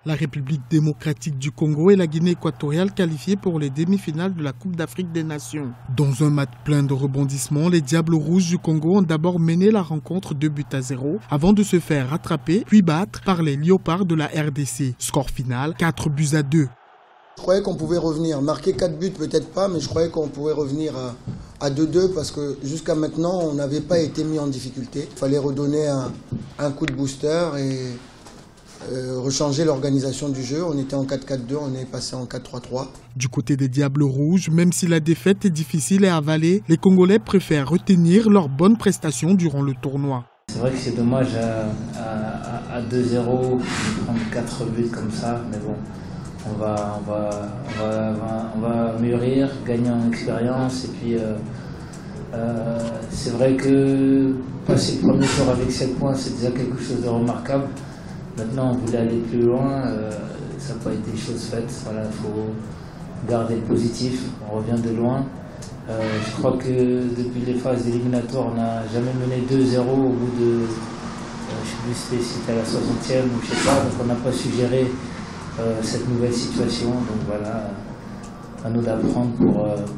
La République démocratique du Congo et la Guinée équatoriale qualifiées pour les demi-finales de la Coupe d'Afrique des Nations. Dans un match plein de rebondissements, les Diables Rouges du Congo ont d'abord mené la rencontre 2-0 avant de se faire rattraper puis battre par les Léopards de la RDC. Score final 4-2. Je croyais qu'on pouvait revenir, marquer 4 buts peut-être pas, mais je croyais qu'on pouvait revenir à 2-2 parce que jusqu'à maintenant on n'avait pas été mis en difficulté. Il fallait redonner un coup de booster et rechanger l'organisation du jeu. On était en 4-4-2, on est passé en 4-3-3. Du côté des Diables Rouges, même si la défaite est difficile à avaler, les Congolais préfèrent retenir leurs bonnes prestations durant le tournoi. C'est vrai que c'est dommage à 2-0 prendre 4 buts comme ça, mais bon, on va mûrir, gagner en expérience et puis c'est vrai que passer le premier tour avec 7 points, c'est déjà quelque chose de remarquable. Maintenant, on voulait aller plus loin, ça n'a pas été chose faite. Voilà, il faut garder le positif, on revient de loin. Je crois que depuis les phases éliminatoires, on n'a jamais mené 2-0 au bout de, je ne sais plus si c'était à la 60e ou je ne sais pas, donc on n'a pas su gérer cette nouvelle situation. Donc voilà, à nous d'apprendre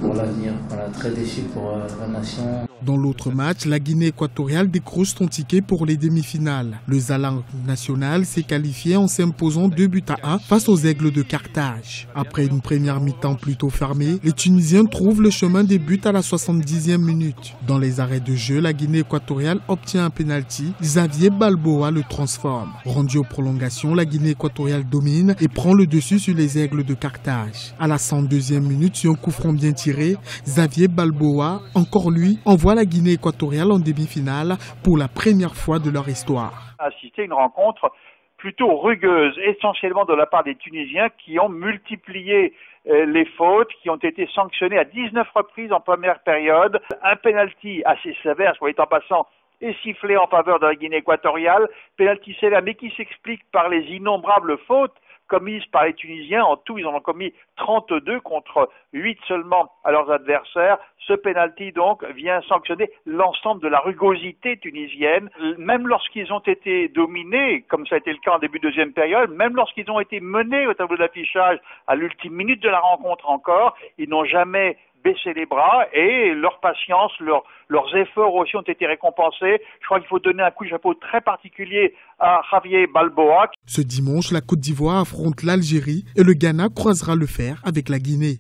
pour l'avenir. Voilà, très déçu pour la nation. Dans l'autre match, la Guinée équatoriale décroche son ticket pour les demi-finales. Le Zalang national s'est qualifié en s'imposant 2-1 face aux Aigles de Carthage. Après une première mi-temps plutôt fermée, les Tunisiens trouvent le chemin des buts à la 70e minute. Dans les arrêts de jeu, la Guinée équatoriale obtient un penalty. Xavier Balboa le transforme. Rendu aux prolongations, la Guinée équatoriale domine et prend le dessus sur les Aigles de Carthage. À la 102e minute, sur un coup franc bien tiré, Xavier Balboa, encore lui, envoie la Guinée équatoriale en demi-finale pour la première fois de leur histoire. Assister à une rencontre plutôt rugueuse, essentiellement de la part des Tunisiens qui ont multiplié les fautes, qui ont été sanctionnés à 19 reprises en première période. Un penalty assez sévère, soit dit en passant, est sifflé en faveur de la Guinée équatoriale. Penalty sévère, mais qui s'explique par les innombrables fautes commises par les Tunisiens. En tout, ils en ont commis 32 contre 8 seulement à leurs adversaires. Ce penalty, donc, vient sanctionner l'ensemble de la rugosité tunisienne. Même lorsqu'ils ont été dominés, comme ça a été le cas en début de deuxième période, même lorsqu'ils ont été menés au tableau d'affichage à l'ultime minute de la rencontre encore, ils n'ont jamais baissé les bras et leur patience, leurs efforts aussi ont été récompensés. Je crois qu'il faut donner un coup de chapeau très particulier à Xavier Balboa. Ce dimanche, la Côte d'Ivoire affronte l'Algérie et le Ghana croisera le fer avec la Guinée.